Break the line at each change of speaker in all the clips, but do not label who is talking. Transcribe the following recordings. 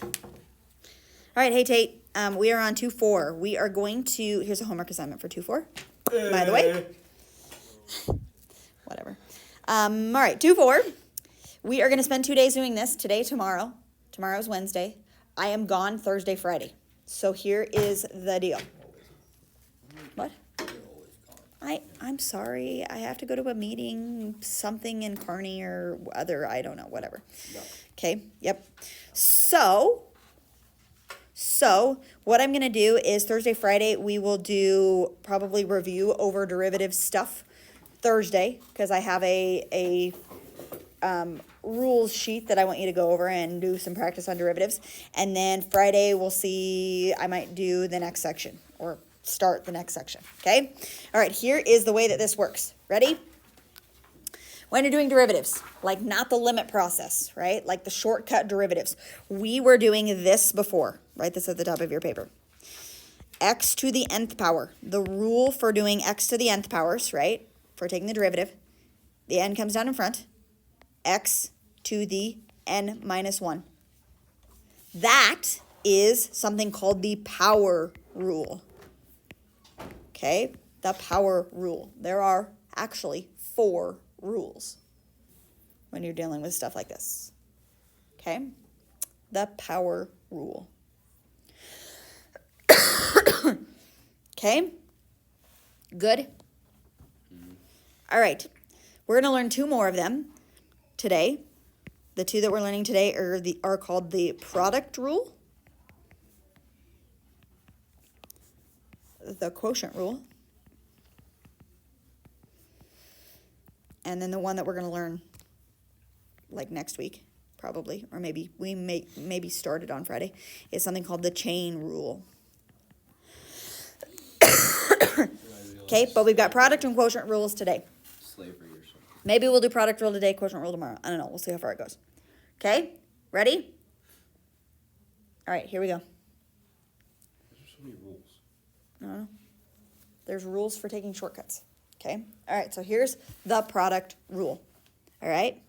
All right, hey Tate, we are on 2-4. We are going to, here's a homework assignment for 2-4, by the way. Whatever. All right, 2-4. We are going to spend 2 days doing this, today, tomorrow. Tomorrow's Wednesday. I am gone Thursday, Friday. So here is the deal. What? I'm sorry. I have to go to a meeting, something in Kearney or other, I don't know, whatever. No. Okay, yep. So what I'm going to do is Thursday, Friday, we will do probably review over derivative stuff Thursday, because I have a rules sheet that I want you to go over and do some practice on derivatives. And then Friday, we'll see, I might do the next section or start the next section, okay? All right, here is the way that this works. Ready? When you're doing derivatives, like not the limit process, right? Like the shortcut derivatives. We were doing this before. Write this at the top of your paper. X to the nth power. The rule for doing x to the nth powers, right? For taking the derivative. The n comes down in front. X to the n minus 1. That is something called the power rule. Okay? The power rule. There are actually 4 rules when you're dealing with stuff like this. Okay? The power rule. Okay? Good? All right. We're going to learn 2 more of them today. The 2 that we're learning today are called the product rule, the quotient rule, and then the one that we're going to learn like next week, probably, or maybe we maybe start it on Friday, is something called the chain rule. Okay, but we've got product and quotient rules today.
Slavery or something.
Maybe we'll do product rule today, quotient rule tomorrow. I don't know. We'll see how far it goes. Okay, ready? All right, here we go.
There's so many rules.
I don't know. There's rules for taking shortcuts. Okay, all right, so here's the product rule. All right?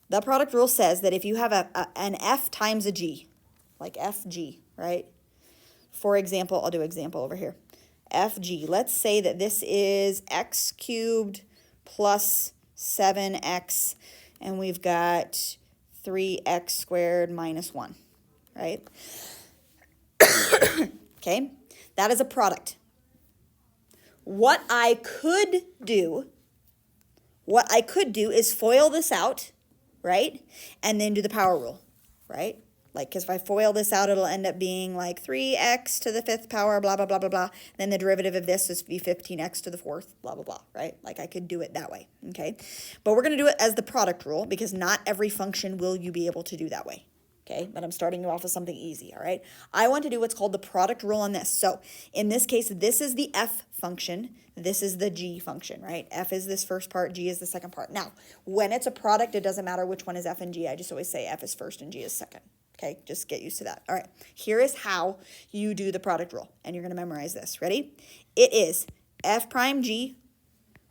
The product rule says that if you have an f times a g, like fg, right? For example, I'll do example over here. Fg, let's say that this is x cubed plus 7x, and we've got 3x squared minus 1, right? Okay, that is a product. What I could do is FOIL this out, right? And then do the power rule, right? Like, because if I FOIL this out, it'll end up being like 3x to the 5th power, blah, blah, blah, blah, blah. Then the derivative of this is be 15x to the 4th, blah, blah, blah, right? Like, I could do it that way, okay? But we're going to do it as the product rule, because not every function will you be able to do that way, okay? But I'm starting you off with something easy, all right? I want to do what's called the product rule on this. So in this case, this is the f function. This is the g function, right? F is this first part, g is the second part. Now, when it's a product, it doesn't matter which one is f and g. I just always say f is first and g is second. Okay, just get used to that. All right, here is how you do the product rule, and you're going to memorize this. Ready? It is f prime g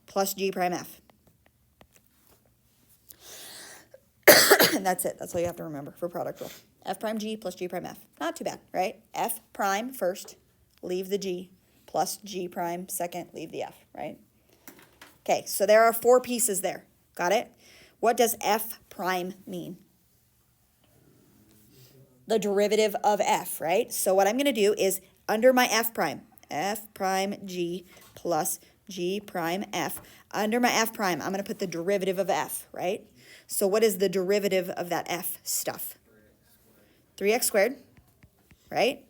plus g prime f. And that's it. That's all you have to remember for product rule. F prime g plus g prime f. Not too bad, right? F prime first, leave the g, plus g prime second, leave the f, right? Okay, so there are 4 pieces there. Got it? What does f prime mean? The derivative of f, right? So what I'm going to do is under my f prime g plus g prime f. Under my f prime, I'm going to put the derivative of f, right? So what is the derivative of that f stuff? 3x squared, right?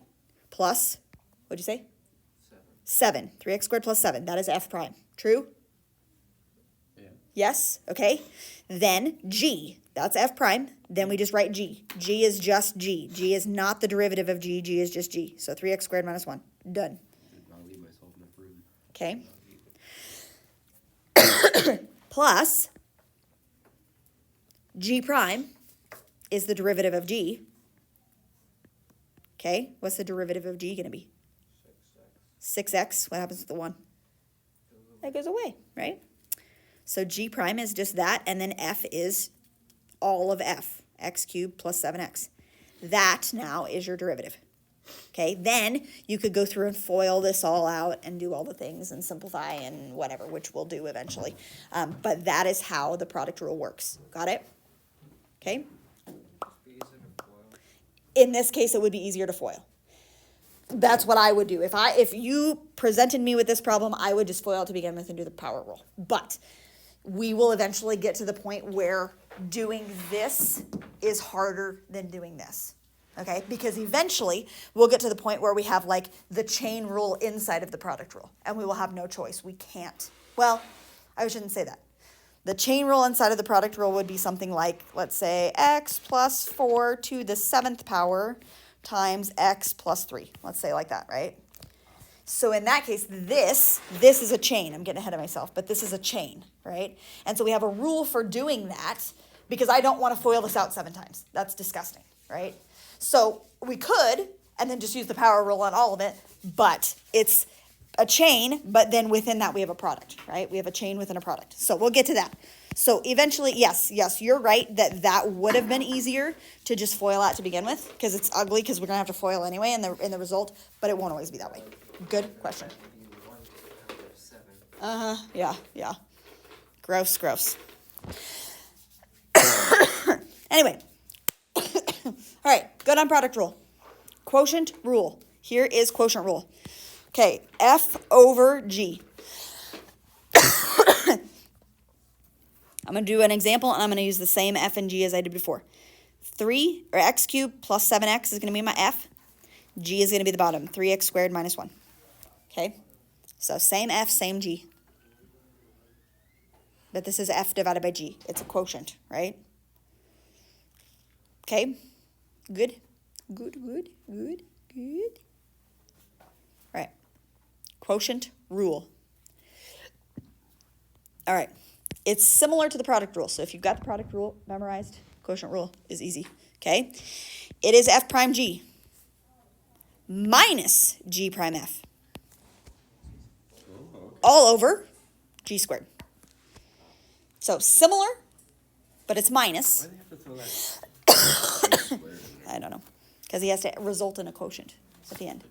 Plus, what'd you say? 7. 3x squared plus 7. That is f prime. True?
Yeah.
Yes? Okay. Then g. That's f prime. Then we just write g. G is just g. G is not the derivative of g. G is just g. So 3x squared minus 1. Done.
I'll leave myself enough room.
Okay. Plus g prime is the derivative of g. Okay. What's the derivative of g going to be? 6x. What happens with the 1? That goes away, right? So g prime is just that, and then f is all of f, x cubed plus 7x. That now is your derivative. Okay, then you could go through and FOIL this all out and do all the things and simplify and whatever, which we'll do eventually. But that is how the product rule works. Got it? Okay? In this case, it would be easier to FOIL. That's what I would do. If you presented me with this problem, I would just FOIL to begin with and do the power rule. But we will eventually get to the point where doing this is harder than doing this. Okay, because eventually we'll get to the point where we have like the chain rule inside of the product rule, and we will have no choice. We can't. Well, I shouldn't say that. The chain rule inside of the product rule would be something like, let's say, x plus 4 to the 7th power times x plus 3. Let's say like that, right? So in that case, this is a chain. I'm getting ahead of myself, but this is a chain, right? And so we have a rule for doing that because I don't want to FOIL this out 7 times. That's disgusting, right? So we could, and then just use the power rule on all of it, but it's a chain, but then within that we have a product, right? We have a chain within a product. So we'll get to that. So eventually, yes, you're right that would have been easier to just FOIL out to begin with, because it's ugly, because we're going to have to FOIL anyway in the result, but it won't always be that way. Good question. Yeah. Gross. Anyway. All right, good on product rule. Quotient rule. Here is quotient rule. Okay, F over G. I'm going to do an example, and I'm going to use the same F and G as I did before. 3, or x cubed plus 7x is going to be my F. G is going to be the bottom, 3x squared minus 1. Okay, so same F, same G. But this is F divided by G. It's a quotient, right? Okay. Good. All right. Quotient rule. All right. It's similar to the product rule. So if you've got the product rule memorized, quotient rule is easy. Okay. It is F prime G minus G prime F all over G squared. So similar, but it's minus.
Why do they have to throw that?
I don't know. Because he has to result in a quotient at the end,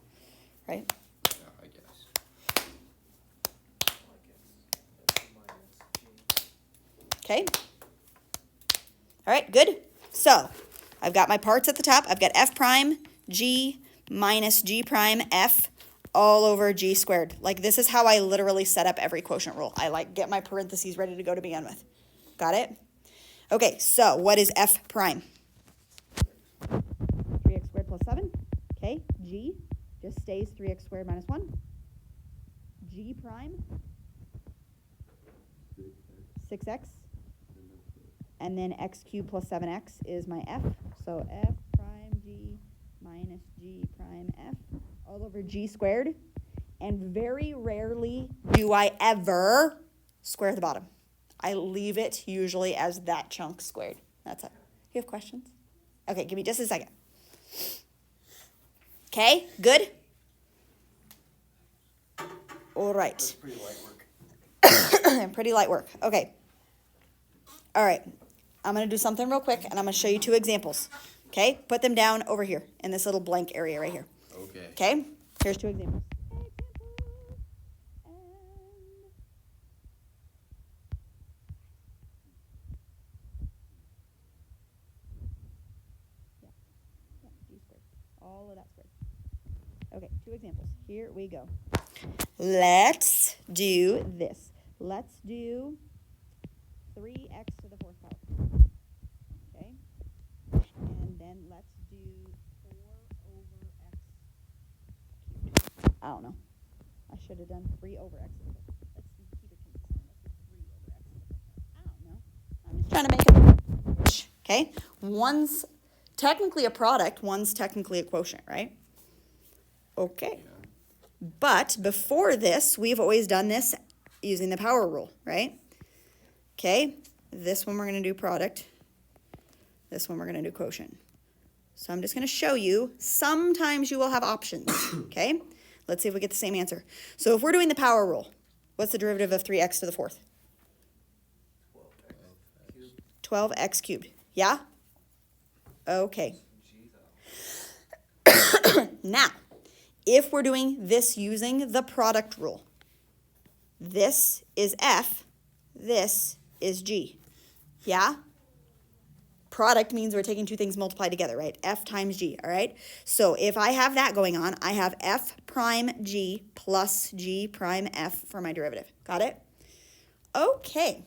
right?
Yeah, I guess.
Okay. All right, good. So I've got my parts at the top. I've got F prime G minus G prime F all over G squared. Like, this is how I literally set up every quotient rule. I get my parentheses ready to go to begin with. Got it? Okay, so what is F prime? 3x squared plus 7. Okay, G just stays 3x squared minus 1. G prime, 6x. And then x cubed plus 7x is my F. So F prime G minus G prime F all over G squared. And very rarely do I ever square the bottom. I leave it usually as that chunk squared. That's it. You have questions? Okay, give me just a second. Okay, good? All right.
That's pretty light work.
Pretty light work. Okay. All right. I'm going to do something real quick, and I'm going to show you 2 examples. Okay? Put them down over here in this little blank area right here.
Okay.
Okay? Here's 2 examples. All of that squared. Okay, 2 examples. Here we go. Let's do this. Let's do 3x to the 4th power. Okay? And then let's do 4 over x cubed. I don't know. I should have done 3 over x to the 4th. Let's keep it consistent. Let's do 3 over x to the 4th. I don't know. I'm just trying to make it. Okay? One's technically a product, one's technically a quotient, right? Okay.
Yeah.
But before this, we've always done this using the power rule, right? Okay, this one we're going to do product. This one we're going to do quotient. So I'm just going to show you. Sometimes you will have options, okay? Let's see if we get the same answer. So if we're doing the power rule, what's the derivative of 3x to the 4th? 12x cubed. Yeah? Okay. Now, if we're doing this using the product rule, this is F, this is G. Yeah? Product means we're taking two things multiplied together, right? F times G, all right? So if I have that going on, I have F prime G plus G prime F for my derivative. Got it? Okay.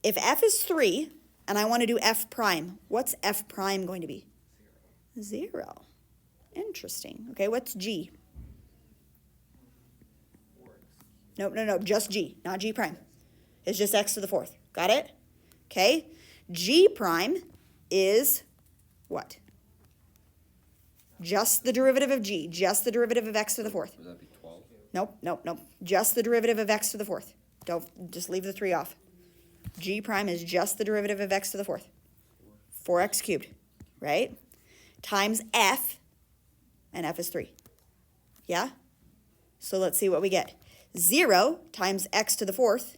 If F is 3 and I want to do F prime, what's F prime going to be? 0. Interesting. Okay, what's G? No, just G, not G prime. It's just x to the 4th. Got it? Okay. G prime is what? Just the derivative of G, just the derivative of x to the 4th.
Would that be 12?
Nope. Just the derivative of x to the 4th. Don't, just leave the 3 off. G prime is just the derivative of x to the 4th. 4x cubed, right? Times f, and f is 3. Yeah? So let's see what we get. 0 times x to the 4th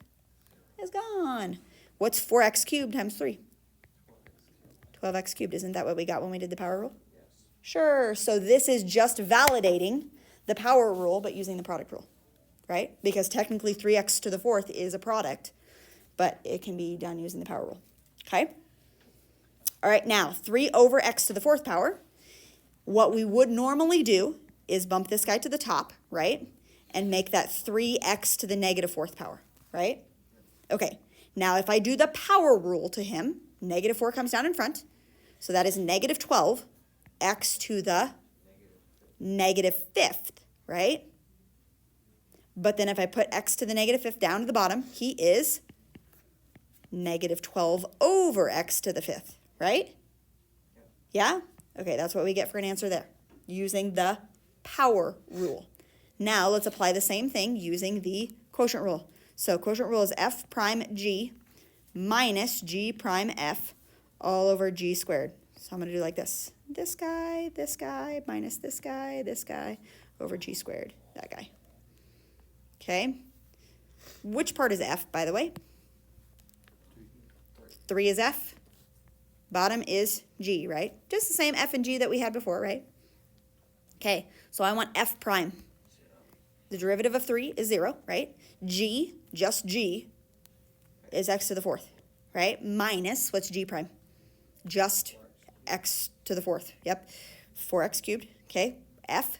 is gone. What's 4x cubed times 3? 12x cubed. Isn't that what we got when we did the power rule?
Yes.
Sure. So this is just validating the power rule, but using the product rule, right? Because technically 3x to the 4th is a product, but it can be done using the power rule, okay? All right, now 3 over x to the 4th power. What we would normally do is bump this guy to the top, right? And make that 3x to the negative 4th power, right? Okay, now if I do the power rule to him, negative 4 comes down in front. So that is negative 12, x to the negative 5th, right? But then if I put x to the negative 5th down to the bottom, he is negative 12 over x to the 5th, right? Yeah? Okay, that's what we get for an answer there, using the power rule. Now let's apply the same thing using the quotient rule. So quotient rule is f prime g minus g prime f all over g squared. So I'm going to do like this. This guy, minus this guy over g squared, that guy. Okay? Which part is f, by the way? 3 is f. Bottom is g, right? Just the same f and g that we had before, right? Okay, so I want f prime. The derivative of 3 is 0, right? G, just g, is x to the 4th, right? Minus, what's g prime? Just x to the 4th, yep. 4x cubed, okay? F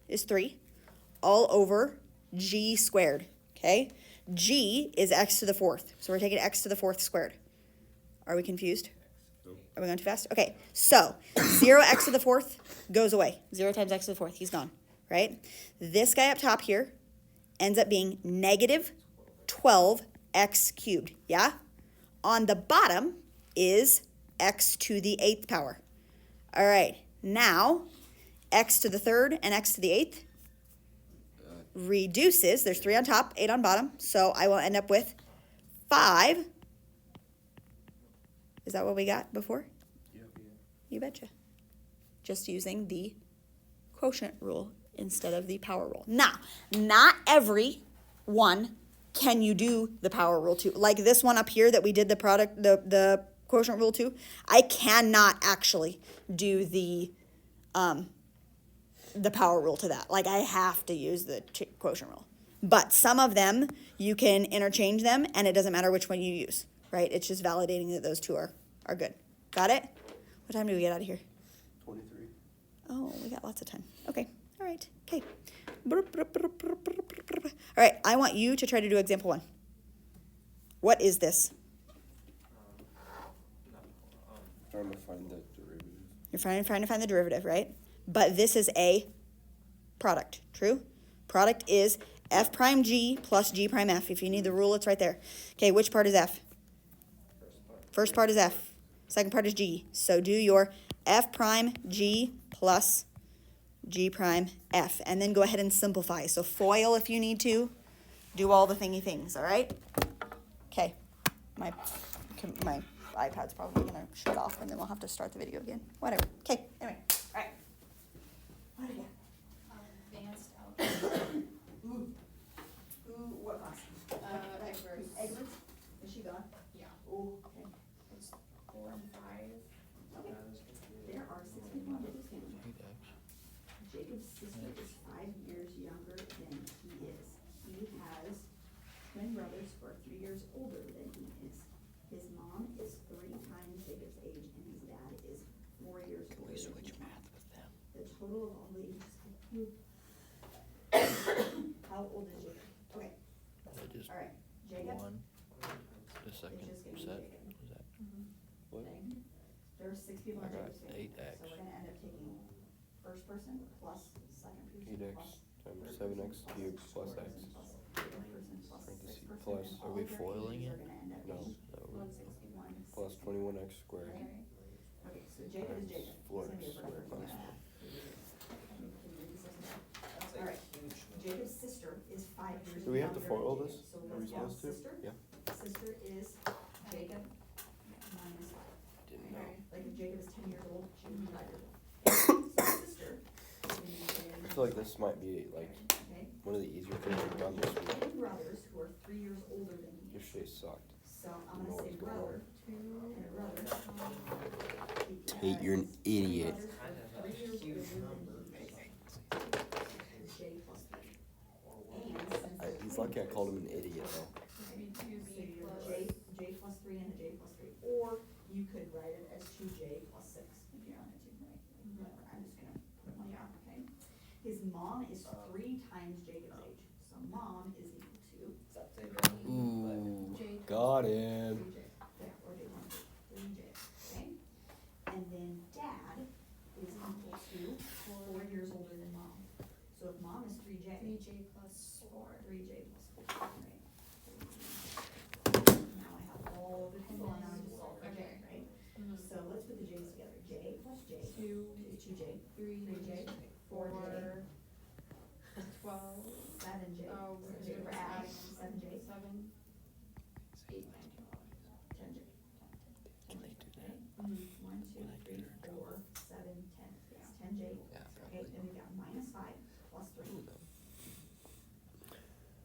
is 3, all over g squared, okay? G is x to the 4th, so we're taking x to the 4th squared. Are we confused? Are we going too fast? Okay, so 0x to the 4th goes away. 0 times x to the 4th, he's gone, right? This guy up top here ends up being negative 12x cubed, yeah? On the bottom is x to the 8th power. All right, now x to the 3rd and x to the 8th reduces. There's 3 on top, 8 on bottom, so I will end up with 5. Is that what we got before?
Yep.
You betcha. Just using the quotient rule instead of the power rule. Now, not every one can you do the power rule to. Like this one up here that we did the quotient rule to, I cannot actually do the power rule to that. Like I have to use the quotient rule. But some of them, you can interchange them, and it doesn't matter which one you use, right? It's just validating that those two are good. Got it? What time do we get out of here?
23.
Oh, we got lots of time. Okay. All right. Okay. All right. I want you to try to do example 1. What is this?
Trying to find the derivative.
You're trying to find the derivative, right? But this is a product. True? Product is f prime g plus g prime f. If you need the rule, it's right there. Okay, which part is f? First part is f. Second part is g. So do your f prime g plus g prime f. And then go ahead and simplify. So FOIL if you need to. Do all the thingy things, all right? Okay. My iPad's probably going to shut off, and then we'll have to start the video again. Whatever. Okay, anyway. All right. What do you got?
Advanced algebra.
What class?
Egbers.
Egbers? Is she gone?
Yeah.
Oh, okay.
It's 4 and 5.
Okay. Jacob's sister is 5 years younger than he is. He has twin brothers who are 3 years older than he is. His mom is 3 times Jacob's age, and his dad is 4 years older than his mom. The total of all the ages. How old is Jacob? Okay,
Just
all right. Jacob
one. The
is
second
just gonna be
set.
Jacob.
Is that?
What?
Okay. There are 6 people
I
in
got
Jacob's family.
8x.
So we're gonna end up taking first person plus second person
8x
plus
times
third
7x
person
cubed
plus
plus
fourth
x.
person plus fifth person plus
Parentheses
sixth person,
plus-
and
Are
all
we
of their
foiling
ages
it?
are gonna end up
No.
being
No.
161.
Plus 21x squared.
Okay.
Okay, so Jacob is Jacob. He's gonna be a
4x
perfect
squared.
person. Can you read this as well?
That's
All
a
right.
huge number.
Jacob's sister is 5 years
Do we have to
younger than
foil
Jacob.
this?
So
Are we
let's go.
supposed to?
Sister?
Yeah.
Sister is Jacob minus 5.
Didn't know.
Like if Jacob is 10 years old, she would be 5 years old. So sister is gonna be
I feel like this might be like
okay.
one of the easier things we've done this week.
Twin brothers who are 3 years older than he is.
Yesterday sucked.
So I'm
You know
gonna say
what's going
brother
on.
and a brother.
Tate, you're an idiot.
Kind of a huge number.
J plus 3. And since
He's lucky I called him an idiot though.
Maybe
so
2B
you're
plus.
J plus 3 and a J plus 3. Or you could write it as 2J plus 6 if you wanted to, right? Whatever, I'm just gonna put one down, okay? His mom is 3 times Jacob's age. So mom is equal to
Except they don't.
Ooh,
J
got him.
3J. There, or J plus 3J, okay? And then dad is equal to 4 years older than mom. So if mom is 3J,
3J plus 4.
3J plus 4, right? Now I have all the people, and now I just solve for J,
Okay.
right?
Mhm.
So let's put the J's together. J plus J
2,
is 2J,
3J,
4J,
12,
7J.
oh,
So
we're
we're adding 7J,
7, 8, 9,
10J.
Can they do that?
Mhm.
1, 2, 3, 4, 7, 10. It's 10J.
Yeah,
Okay,
probably.
then we got minus 5 plus 3,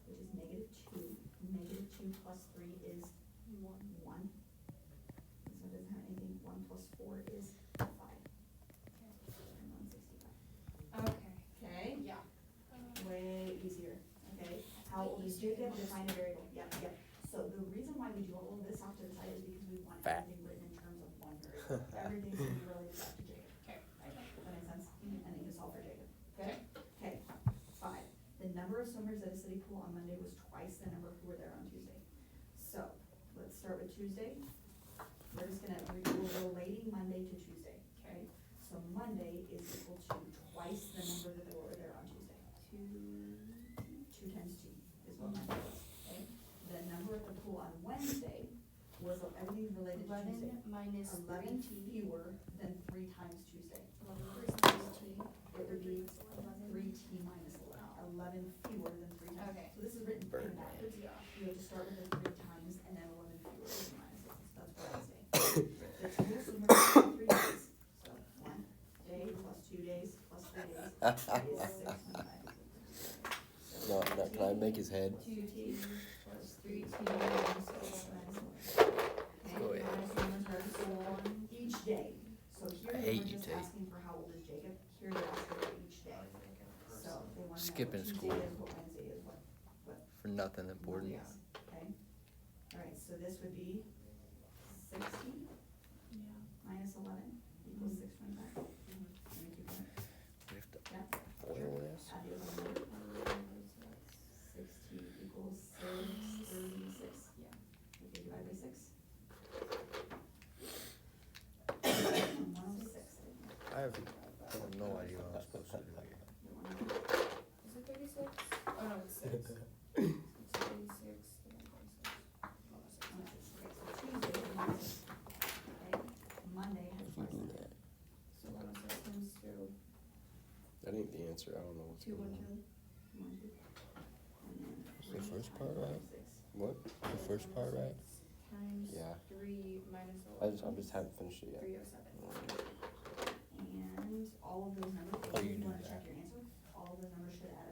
which is negative 2. Negative 2 plus 3 is
1.
1. This one doesn't have anything. 1 plus 4 is 5. And 165.
Okay.
Okay,
Yeah.
way easier, okay? How old is Jacob? Define a variable. Yep, yep. So the reason why we do all of this off to the side is because we want
Fat.
everything written in terms of one variable. Everything's gonna be related back to Jacob.
Okay.
Right? That makes sense? And then you solve for Jacob. Okay? Okay, 5. The number of swimmers at a city pool on Monday was twice the number who were there on Tuesday. So, let's start with Tuesday. We're just gonna, we're relating Monday to Tuesday, okay? So Monday is equal to twice the number that were there on Tuesday. 2 times 2 is what Monday was, okay? The number at the pool on Wednesday was, everything's related to
11
Tuesday.
minus
11
3T.
fewer than 3 times Tuesday.
11 times T.
It would be 3T minus 11. 11 fewer than 3 times.
Okay.
So this is written kind
Burn.
of backwards.
Yeah.
You have to start with the 3 times and then 11 fewer than minus 11. So that's Wednesday. The total swimmers for 3 days. So 1 day plus 2 days plus 3 days is 625.
No, no, can I make his head?
2T
plus 3T
minus
minus
11. Okay,
Go ahead.
minus swimmers are so each day. So here
I
they
hate
were
you,
just
Tate.
asking for how old is Jacob. Here they're asking for each day. So they want to know
Skipping
what Tuesday
school.
is, what Wednesday is, what
For nothing important.
Monday is, okay? Alright, so this would be 60
Yeah.
minus 11 equals 625. Let me keep going.
We have to
Yeah,
foil this.
add the other number. 60 equals 636.
Yeah.
Okay, divide by 6. 106.
I have no idea what I'm supposed to do here.
Is it 36? Oh no, it's 6. It's 36.
Monday has
If you do that.
So 106 times 2.
That ain't the answer, I don't know what's
2,
going
1,
on.
2.
Is the first part right?
What?
The first part right?
Times
Yeah.
3 minus 11.
I just haven't finished it yet.
307.
And all of those numbers,
Oh,
if
you
you
knew
wanna check
that.
your answer, all of those numbers should add up